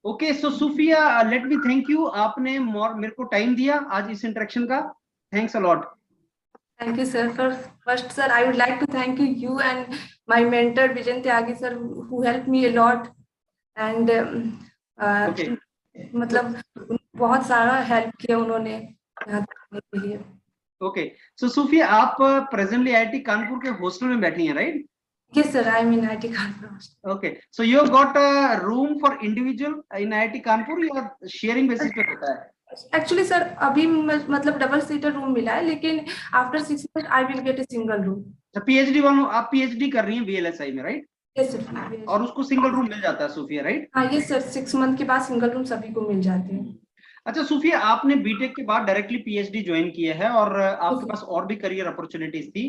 Okay, so Sufiya, let me thank you, आपने मेरे को टाइम दिया आज इस इंटरेक्शन का। Thanks a lot. Thank you, sir. First, sir, I would like to thank you and my mentor Vijan Tyagi, sir, who helped me a lot. And okay, मतलब बहुत सारा हेल्प किया उन्होंने यहाँ तक आने के लिए। ओके, सो सूफिया, आप प्रेजेंटली आईआईटी कानपुर के हॉस्टल में बैठी हैं, right? Yes, sir. I am in IIT Kanpur. Okay, so you have got a room for individual in IIT Kanpur या शेयरिंग बेसिस पे होता है? एक्चुअली सर अभी मतलब डबल सीटर रूम मिला है, लेकिन after 6 months I will get a single room. PhD वालों, आप पीएचडी कर रही हैं बीएलएसआई में, राइट? Yes sir. और उसको सिंगल रूम मिल जाता है सूफिया, राइट? हाँ यस सर, 6 month के बाद सिंगल रूम सभी को मिल जाते हैं। अच्छा सूफिया, आपने बीटेक के बाद डायरेक्टली पीएचडी ज्वाइन किया है और आपके पास और भी करियर अपॉर्चुनिटीज थी,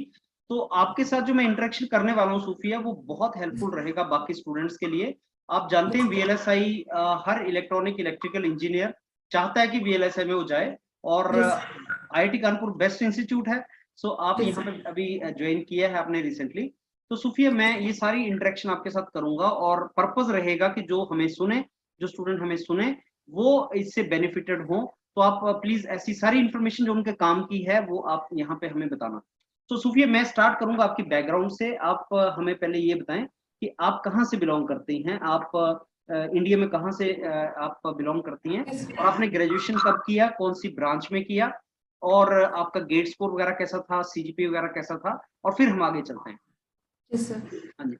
तो आपके साथ जो मैं इंटरेक्शन करने वाला हूँ सूफिया, वो बहुत हेल्पफुल रहेगा बाकी स्टूडेंट्स के लिए। आप जानते हैं वीएलएसआई, हर इलेक्ट्रॉनिक इलेक्ट्रिकल इंजीनियर चाहता है कि वीएलएसआई में वो जाए, और आईआईटी कानपुर बेस्ट इंस्टीट्यूट है। सो आप यहाँ पे अभी ज्वाइन किया है आपने रिसेंटली। तो सूफिया, मैं ये सारी इंटरेक्शन आपके साथ करूंगा और पर्पज रहेगा कि जो हमें सुने, जो स्टूडेंट हमें सुने, वो इससे बेनिफिटेड हो। तो आप प्लीज ऐसी सारी इंफॉर्मेशन जो उनके काम की है वो आप यहाँ पे हमें बताना। तो सूफिया, मैं स्टार्ट करूंगा आपकी बैकग्राउंड से। आप हमें पहले ये बताएं कि आप कहाँ से बिलोंग करती हैं, आप इंडिया में कहाँ से आप बिलोंग करती हैं, और आपने ग्रेजुएशन कब किया, कौन सी ब्रांच में किया, और आपका गेट स्कोर वगैरह कैसा था, सीजीपीए वगैरह कैसा था, और फिर हम आगे चलते हैं। Yes, sir.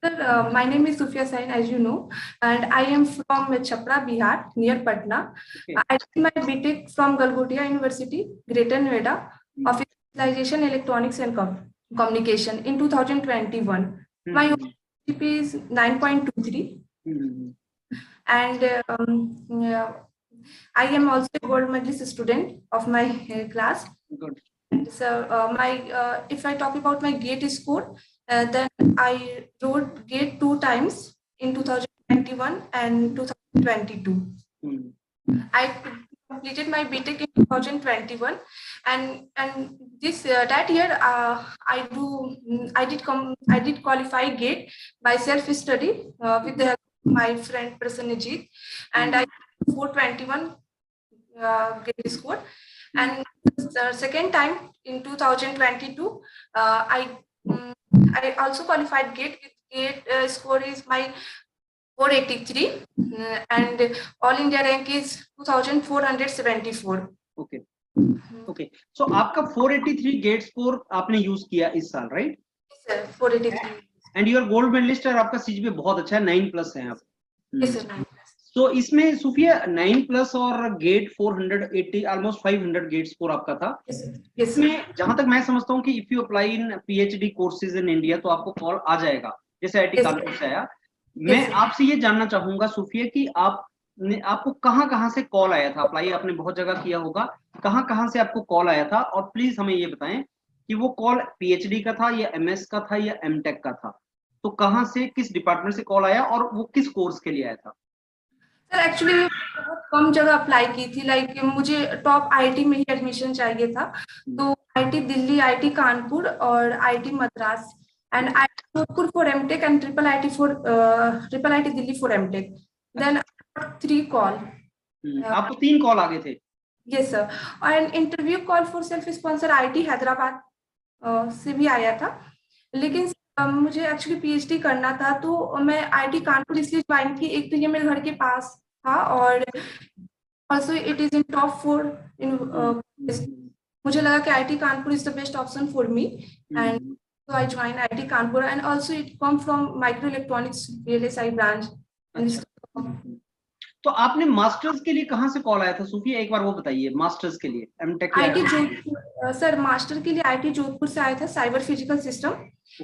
Sir, my name is Sufia Sain, as you know, and I am from Chhapra, Bihar, near Patna. Okay. I did my BTech from Galgotia University, Greater Noida, of Specialization Electronics and Communication in 2021. My GPA is 9.23, and yeah, I am also a gold medalist student of my class. Good. So if I talk about my GATE score, then I wrote GATE 2 times in 2021 and 2022. I completed my BTech in 2021, and this that year I did qualify GATE by self study with the help of my friend Prasanjit, and I 421 GATE score. And the second time in 2022, I also qualified GATE. With GATE score is my 483, and all India rank is 2474. Okay, okay, so आपका 483 GATE score आपने use किया इस साल, right? Sir 483, and your gold medalist, और आपका CGPA बहुत अच्छा है, 9+ है आप। Yes sir 9+। तो इसमें सूफिया 9+ और गेट 480, ऑलमोस्ट 500 गेट स्कोर आपका था। इसमें जहां तक मैं समझता हूँ कि if you apply in PhD courses in India तो आपको कॉल आ जाएगा, जैसे आईआईटी कानपुर से आया। मैं आपसे ये जानना चाहूंगा सूफिया कि आपको कहाँ से कॉल आया था? अप्लाई आपने बहुत जगह किया होगा, कहाँ से आपको कॉल आया था? और प्लीज हमें ये बताएं कि वो कॉल पीएचडी का था या एमएस का था या एमटेक का था? तो कहाँ से, किस डिपार्टमेंट से कॉल आया और वो किस कोर्स के लिए आया था? सर एक्चुअली बहुत कम जगह अप्लाई की थी, लाइक मुझे टॉप आईआईटी में ही एडमिशन चाहिए था, तो आईआईटी दिल्ली, आईआईटी कानपुर और IIT Madras, and IIT Jodhpur for MTech and triple IT Delhi for MTech. Then 3 call. आपको 3 कॉल आ गए थे? यस सर, और interview call for self sponsor IIT Hyderabad से भी आया था, लेकिन मुझे एक्चुअली पीएचडी करना था, तो मैं आईआईटी कानपुर इसलिए ज्वाइन की, एक तो ये मेरे घर के पास था, और also it is in top 4 इन मुझे लगा कि IIT Kanpur is the best option for me, and so I joined IIT Kanpur, and also it come from microelectronics VLSI branch. तो आपने मास्टर्स के लिए कहाँ से कॉल आया था सूफिया, एक बार वो बताइए। मास्टर्स के लिए MTech IIT Jodhpur sir, master के लिए आईआईटी जोधपुर से आया था, cyber physical system,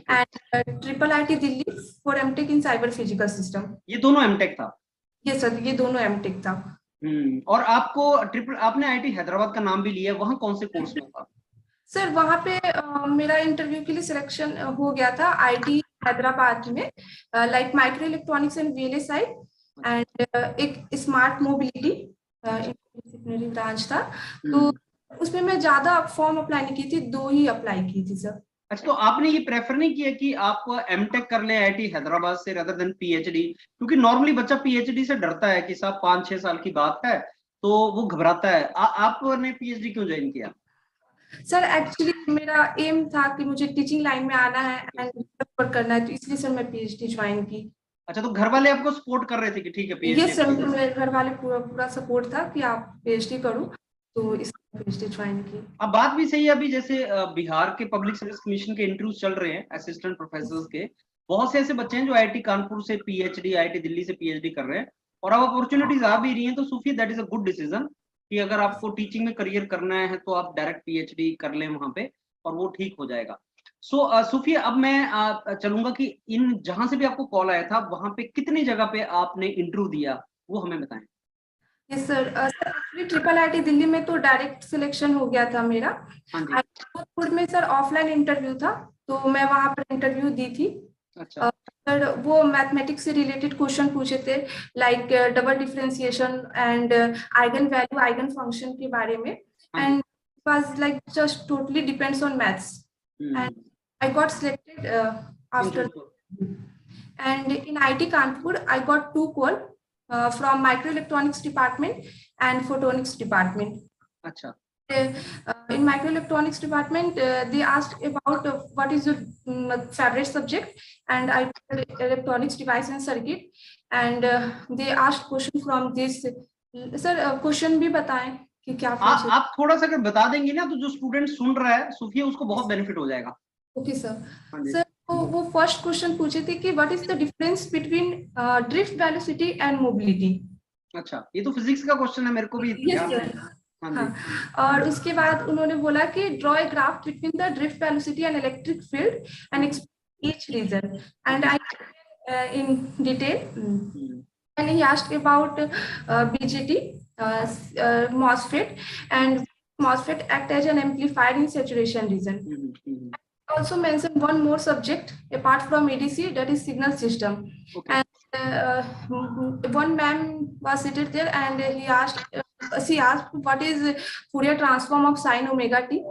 and triple IT Delhi for MTech in cyber physical system. ये दोनों एमटेक था? ये सर, ये दोनों एमटेक था। और आपने आईआईटी हैदराबाद का नाम भी लिया, वहाँ कौन से कोर्स में था? सर वहाँ पे मेरा इंटरव्यू के लिए सिलेक्शन हो गया था आईआईटी हैदराबाद में, like micro electronics and VLSI, and एक स्मार्ट मोबिलिटी डिसिप्लिनरी ब्रांच था, तो उसमें मैं ज्यादा फॉर्म अप्लाई नहीं की थी, 2 ही अप्लाई की थी सर। अच्छा, तो आपने ये प्रेफर नहीं किया कि आप एमटेक कर ले आईआईटी हैदराबाद से रेदर देन पीएचडी? क्योंकि नॉर्मली बच्चा पीएचडी से डरता है कि साहब 5-6 साल की बात है, तो वो घबराता है। आपने पीएचडी क्यों ज्वाइन किया? सर एक्चुअली मेरा एम था कि मुझे टीचिंग लाइन में आना है एंड वर्क करना है, तो इसलिए सर मैं पीएचडी ज्वाइन की। अच्छा, तो घर वाले आपको सपोर्ट कर रहे थे कि ठीक है ये पीएचडी? सर मेरे घर वाले पूरा पूरा सपोर्ट था कि आप पीएचडी करो, तो इसलिए पीएचडी ज्वाइन की। अब बात भी सही है। अभी जैसे बिहार के पब्लिक सर्विस कमीशन के इंटरव्यूज चल रहे हैं असिस्टेंट प्रोफेसर के, बहुत से ऐसे बच्चे हैं जो आईआईटी कानपुर से पीएचडी, आईआईटी दिल्ली से पीएचडी कर रहे हैं, और अब अपॉर्चुनिटीज आ भी रही हैं। तो Sufi, that is a good decision कि अगर आपको टीचिंग में करियर करना है तो आप डायरेक्ट पीएचडी कर लें वहां पे, और वो ठीक हो जाएगा। सो सूफी, अब मैं चलूंगा कि इन जहां से भी आपको कॉल आया था वहां पे कितनी जगह पे आपने इंटरव्यू दिया, वो हमें बताएं। Yes sir, actually triple IT Delhi में तो डायरेक्ट सिलेक्शन हो गया था मेरा। हाँ जी। जोधपुर में सर ऑफलाइन इंटरव्यू था, तो मैं वहां पर इंटरव्यू दी थी। अच्छा। सर वो मैथमेटिक्स से रिलेटेड क्वेश्चन पूछे थे, like double differentiation and eigen value, eigen function के बारे में, and was like just totally depends on maths, and I got selected after. And in IT Kanpur I got 2 call from microelectronics department and photonics department. अच्छा। In microelectronics department, they asked about what is your favorite subject, and I told electronics device and circuit, and they asked question from this. Sir, question भी बताएं कि क्या पूछे। आप थोड़ा सा अगर बता देंगे ना, तो जो स्टूडेंट सुन रहा है सूफिया, उसको बहुत बेनिफिट हो जाएगा। Okay sir. सर वो फर्स्ट क्वेश्चन पूछे थे कि what is the difference between drift velocity and mobility. अच्छा, ये तो फिजिक्स का क्वेश्चन है, मेरे को भी ध्यान है। हाँ, और उसके बाद उन्होंने बोला कि draw a graph between the drift velocity and electric field and explain each reason, and I in detail, and he asked about BJT, MOSFET, and MOSFET act as an amplifier in saturation region. Also mentioned one more subject apart from ADC, that is signal system. Okay. And one ma'am was seated there, and she asked what is Fourier transform of sine omega t,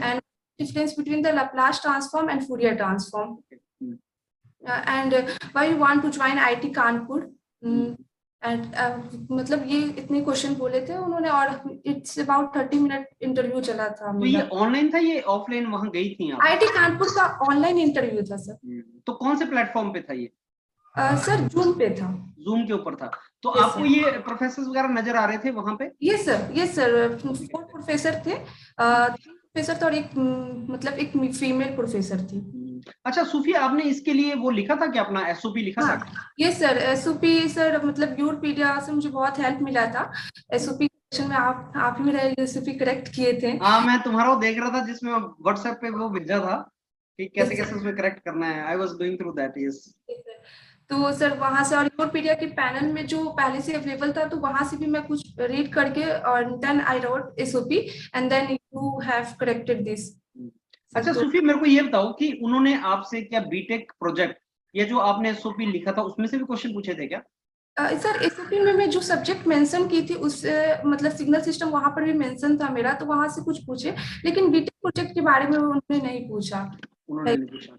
and difference between the Laplace transform and Fourier transform. And why you want to join IIT Kanpur. And मतलब ये इतने question बोले थे उन्होंने, और it's about 30 minute interview चला था। तो ये ऑनलाइन था, ये ऑफलाइन वहां गई थी आप? आईआईटी कानपुर का ऑनलाइन इंटरव्यू था सर। तो कौन से प्लेटफॉर्म पे था ये? सर जूम पे था। जूम के ऊपर था। तो आपको ये प्रोफेसर वगैरह नजर आ रहे थे वहां पे? यस सर 4 प्रोफेसर थे, 3 प्रोफेसर थे और एक मतलब एक फीमेल प्रोफेसर थी। अच्छा सूफी, आपने इसके लिए वो लिखा था कि अपना एसओपी लिखा था? यस सर, एसओपी सर मतलब यूरोपीडिया से मुझे बहुत हेल्प मिला था। एसओपी क्वेश्चन में आप ही मेरा एसओपी करेक्ट किए थे। हाँ, मैं तुम्हारा देख रहा था जिसमें व्हाट्सएप पे वो भेजा था कि कैसे कैसे उसमें करेक्ट करना है। I was going through that. Yes. तो सर वहां से, और यूरोपीडिया के पैनल में जो पहले से अवेलेबल था, तो वहां से भी मैं कुछ रीड करके, और then I wrote SOP and then you have corrected this. अच्छा सूफी, मेरे को ये बताओ कि उन्होंने आपसे क्या बीटेक प्रोजेक्ट, ये जो आपने एसओपी लिखा था, उसमें से भी क्वेश्चन पूछे थे क्या? सर एसओपी में मैं जो सब्जेक्ट मेंशन की थी उस मतलब सिग्नल सिस्टम वहां पर भी मेंशन था मेरा, तो वहां से कुछ पूछे, लेकिन बीटेक प्रोजेक्ट के बारे में उन्होंने नहीं पूछा। उन्होंने नहीं पूछा।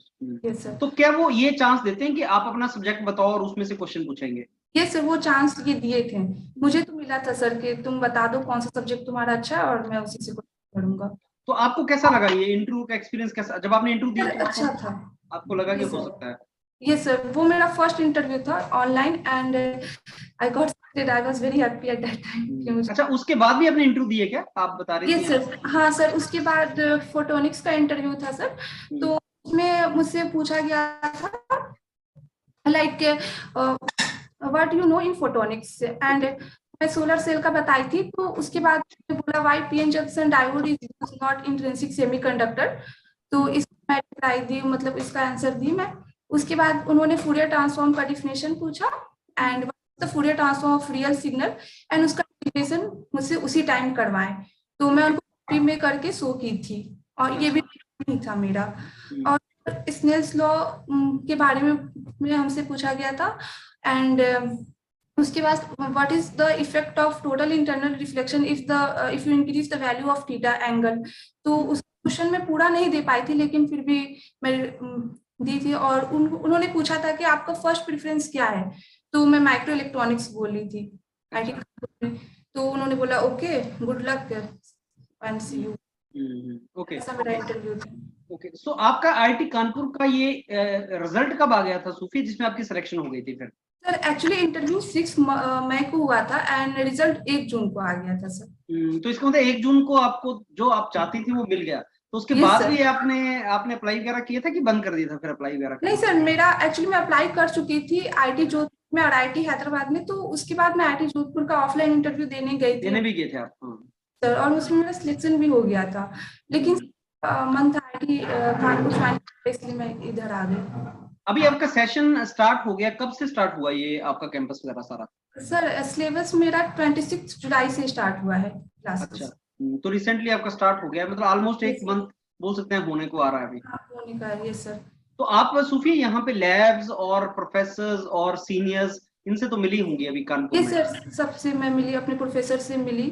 yes, तो क्या वो ये चांस देते हैं कि आप अपना सब्जेक्ट बताओ और उसमें से क्वेश्चन पूछेंगे? यस सर, वो चांस ये दिए थे मुझे, तो मिला था सर कि तुम बता दो कौन सा सब्जेक्ट तुम्हारा अच्छा है और मैं उसी से क्वेश्चन पढ़ूंगा। तो आपको कैसा लगा ये इंटरव्यू का एक्सपीरियंस? कैसा, जब आपने इंटरव्यू दिया तो अच्छा था? आपको लगा कि हो सकता है? यस सर, वो मेरा फर्स्ट इंटरव्यू था online, and I got selected. I was very happy at that time. अच्छा, उसके बाद भी आपने इंटरव्यू दिए क्या, आप बता रहे थे? यस सर, हाँ सर, उसके बाद फोटोनिक्स का इंटरव्यू था सर, तो उसमें मुझसे पूछा गया था like what you know in photonics, and मैं सोलर सेल का बताई थी, तो उसके बाद बोला why PN junction diode is not intrinsic semiconductor, तो इसको मैं रिप्लाई दी, मतलब इसका आंसर दी मैं। उसके बाद उन्होंने फूरियर ट्रांसफॉर्म का डिफिनेशन पूछा, and the Fourier transform of real signal, and उसका डेरिवेशन मुझसे उसी टाइम करवाएं, तो मैं उनको कॉपी में करके शो की थी, और ये भी नहीं था मेरा। और स्नेल्स लॉ के बारे में हमसे पूछा गया था, एंड उसके बाद what is the effect of total internal reflection if you increase the value of theta angle, तो उस क्वेश्चन मैं पूरा नहीं दे पाई थी, लेकिन फिर भी मैं दी थी। और उन्होंने पूछा था कि आपका फर्स्ट प्रेफरेंस क्या है, तो मैं माइक्रो इलेक्ट्रॉनिक्स बोली थी। तो उन्होंने बोला okay, good luck and see you. Okay, ऐसा मेरा इंटरव्यू था। ओके। सो आपका आईआईटी कानपुर का ये रिजल्ट कब आ गया था सूफी, जिसमें आपकी सिलेक्शन हो गई थी फिर? सर एक्चुअली इंटरव्यू 6 मई को हुआ था एंड रिजल्ट 1 जून को आ गया था सर। तो इसका मतलब 1 जून को आपको जो आप चाहती थी वो मिल गया, तो उसके Yes, बाद sir. भी आपने अप्लाई वगैरह किया था कि बंद कर दिया था फिर अप्लाई वगैरह? नहीं सर, मेरा एक्चुअली मैं अप्लाई कर चुकी थी आईटी जोधपुर में और आईटी हैदराबाद में, तो उसके बाद मैं आईटी जोधपुर का ऑफलाइन इंटरव्यू देने गई थी। देने भी गए थे आप? हाँ सर, और उसमें मेरा सिलेक्शन भी हो गया था, लेकिन मन था आईटी कानपुर ज्वाइन, इसलिए मैं इधर आ गई। अभी आपका सेशन स्टार्ट हो गया, कब से स्टार्ट हुआ ये आपका कैंपस वगैरह सारा? सर सिलेबस मेरा 26 जुलाई से स्टार्ट हुआ है क्लासेस। अच्छा, तो रिसेंटली आपका स्टार्ट हो गया, मतलब ऑलमोस्ट एक मंथ बोल सकते हैं होने को आ रहा है अभी। होने का है, सर। तो आप सूफी यहाँ पे लैब्स और प्रोफेसर्स और सीनियर्स इनसे तो मिली होंगी अभी कानपुर में? सर सबसे मैं मिली, अपने प्रोफेसर से मिली,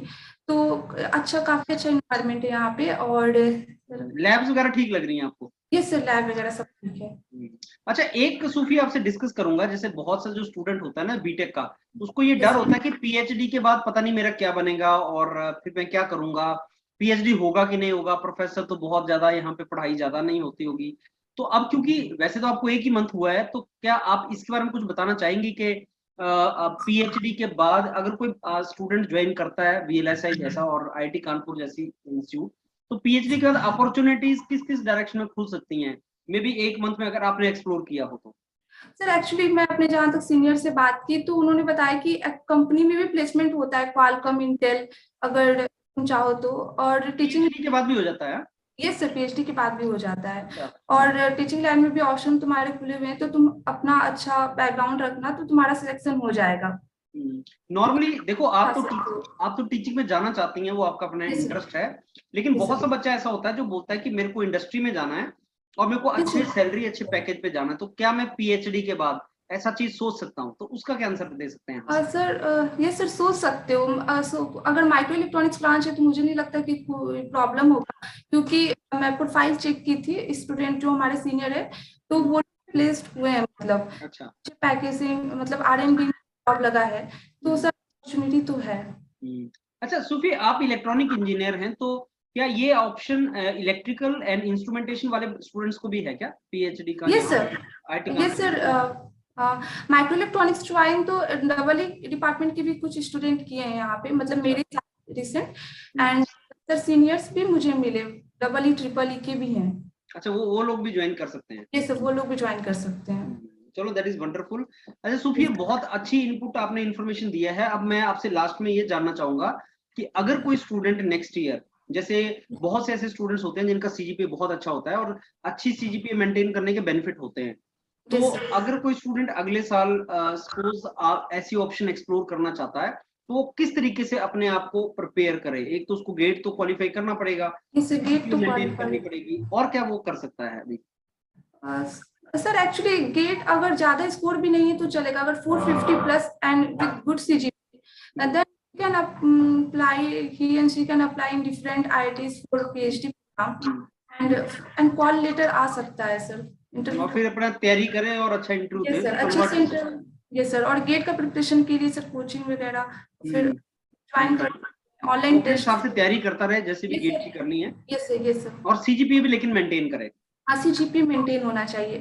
तो अच्छा, काफी अच्छा इन्वायरमेंट है यहाँ पे। और लैब्स वगैरह ठीक लग रही हैं आपको? ये सर लैब वगैरह सब ठीक है। अच्छा, एक सूफी आपसे डिस्कस करूंगा, जैसे बहुत सा जो स्टूडेंट होता है ना बीटेक का, उसको ये डर होता है कि पीएचडी के बाद पता नहीं मेरा क्या बनेगा और फिर मैं क्या करूंगा, पीएचडी होगा कि नहीं होगा, प्रोफेसर तो बहुत ज्यादा यहाँ पे पढ़ाई ज्यादा नहीं होती होगी। तो अब क्योंकि वैसे तो आपको एक ही मंथ हुआ है, तो क्या आप इसके बारे में कुछ बताना चाहेंगी कि पीएचडी के बाद अगर कोई स्टूडेंट ज्वाइन करता है वीएलएसआई जैसा और आईआईटी कानपुर जैसी इंस्टीट्यूट, तो पीएचडी के बाद अपॉर्चुनिटीज किस किस डायरेक्शन में खुल सकती हैं, मे बी एक मंथ में, अगर आपने एक्सप्लोर किया हो तो? सर एक्चुअली मैं अपने जहाँ तक सीनियर से बात की, तो उन्होंने बताया कि कंपनी में भी प्लेसमेंट होता है, क्वालकॉम, इंटेल, अगर तुम चाहो तो। और टीचिंग के बाद भी हो जाता है? ये सर पीएचडी के बाद भी हो जाता है। और टीचिंग लाइन में भी ऑप्शन तुम्हारे खुले हुए हैं, तो तुम अपना अच्छा बैकग्राउंड रखना, तो तुम्हारा सिलेक्शन हो जाएगा। नॉर्मली देखो, आप तो टीचिंग में जाना चाहती हैं, वो आपका अपना इंटरेस्ट है, लेकिन बहुत सा बच्चा ऐसा होता है जो बोलता है कि मेरे को इंडस्ट्री में जाना है और मेरे को अच्छे सैलरी, अच्छे पैकेज पे जाना है, तो क्या मैं पीएचडी के बाद ऐसा चीज सोच सकता हूँ? तो उसका क्या आंसर दे सकते हैं? सर ये सर सोच सकते हो। अगर माइक्रो इलेक्ट्रॉनिक्स ब्रांच है तो मुझे नहीं लगता कि कोई प्रॉब्लम होगा, क्योंकि मैं प्रोफाइल चेक की थी, स्टूडेंट जो हमारे सीनियर है तो वो प्लेस्ड हुए हैं, मतलब अच्छा, पैकेजिंग, मतलब R&D जॉब लगा है, तो सर अपॉर्चुनिटी तो है। अच्छा सूफी, आप इलेक्ट्रॉनिक इंजीनियर हैं, तो क्या ये ऑप्शन इलेक्ट्रिकल एंड इंस्ट्रूमेंटेशन वाले स्टूडेंट्स को भी है क्या पीएचडी का? Yes sir, yes sir. Micro electronics join तो डबल ई डिपार्टमेंट के भी कुछ स्टूडेंट किए हैं यहाँ पे, मतलब मेरे साथ रिसेंट, एंड सर सीनियर्स भी मुझे मिले, डबल ई ट्रिपल ई के भी हैं। अच्छा, वो लोग भी ज्वाइन कर सकते हैं? यस सर, वो लोग भी ज्वाइन कर सकते हैं। चलो, दैट इज वंडरफुल। अच्छा सूफी, बहुत अच्छी इनपुट आपने इन्फॉर्मेशन दिया है। अब मैं आपसे लास्ट में ये जानना चाहूंगा कि अगर कोई स्टूडेंट नेक्स्ट ईयर, जैसे बहुत से ऐसे स्टूडेंट्स होते हैं जिनका सीजीपीए बहुत अच्छा होता है और अच्छी सीजीपीए मेंटेन करने के बेनिफिट होते हैं, तो अगर कोई स्टूडेंट अगले साल सपोज ऐसी ऑप्शन एक्सप्लोर करना चाहता है, तो वो किस तरीके से अपने आप को प्रिपेयर करे? एक तो उसको गेट तो क्वालिफाई करना पड़ेगा, गेट तो मेंटेन करनी पड़ेगी, और क्या वो कर सकता है अभी? सर एक्चुअली गेट अगर ज्यादा स्कोर भी नहीं है तो चलेगा, अगर 450 plus and with good CGPA, then can apply, he and she can apply in different IITs for PhD program, and call letter आ सकता है सर इंटरव्यू, और फिर अपना तैयारी करें और अच्छा इंटरव्यू दें। सर अच्छे से इंटरव्यू, यस सर। और गेट का प्रिपरेशन के लिए सर कोचिंग वगैरह फिर ज्वाइन कर, ऑनलाइन टेस्ट हिसाब से तैयारी करता रहे जैसे भी गेट की करनी है। Yes sir, yes sir. और सीजीपीए भी लेकिन मेंटेन करे। हाँ, सीजीपीए मेंटेन होना चाहिए।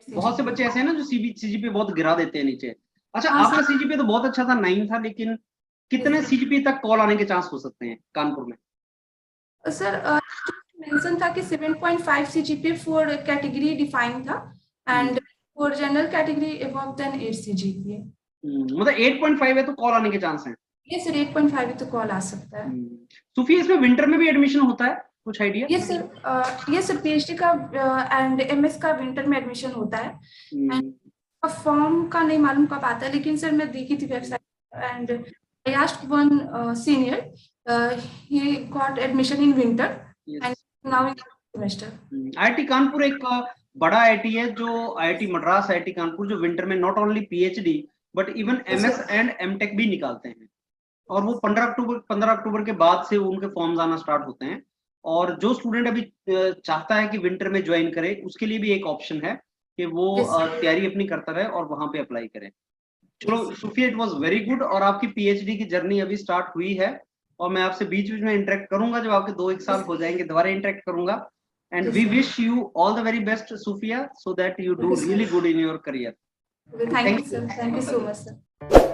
बहुत से बच्चे ऐसे हैं ना जो सीजीपीए बहुत गिरा देते हैं नीचे। अच्छा, आपका सीजीपीए तो बहुत अच्छा था, 9 था, लेकिन कितने सीजीपीए तक कॉल आने के चांस हो सकते हैं कानपुर में? सर मेंशन था कि 7.5 सीजीपीए फॉर कैटेगरी डिफाइन था, and for general category above then 8 CGPA. मतलब 8.5 है तो कॉल आने के चांस हैं? ये सर 8.5 है तो कॉल आ सकता है। सूफी, इसमें विंटर में भी एडमिशन होता है, कुछ आइडिया? ये सर पीएचडी का एंड एमएस का विंटर में एडमिशन होता है, एंड फॉर्म का नहीं मालूम कब आता है, लेकिन सर मैं देखी थी website, and I asked one senior, he got admission in winter and now in semester. IIT Kanpur एक बड़ा आईआईटी है, जो आईआईटी मद्रास, आईआईटी कानपुर, जो विंटर में not only PhD but even MS and MTech भी निकालते हैं, और वो 15 अक्टूबर के बाद से उनके फॉर्म्स आना स्टार्ट होते हैं, और जो स्टूडेंट अभी चाहता है कि विंटर में ज्वाइन करे, उसके लिए भी एक ऑप्शन है कि वो तैयारी अपनी करता रहे और वहां पे अप्लाई करे। चलो सूफिया, इट वाज वेरी गुड। और आपकी पीएचडी की जर्नी अभी स्टार्ट हुई है, और मैं आपसे बीच बीच में इंटरेक्ट करूंगा, जब आपके 2-1 साल हो जाएंगे दोबारा इंटरेक्ट करूंगा। And we wish you all the very best Sufiya, so that you do really good in your career. Thank you, sir. Thank you so much, sir.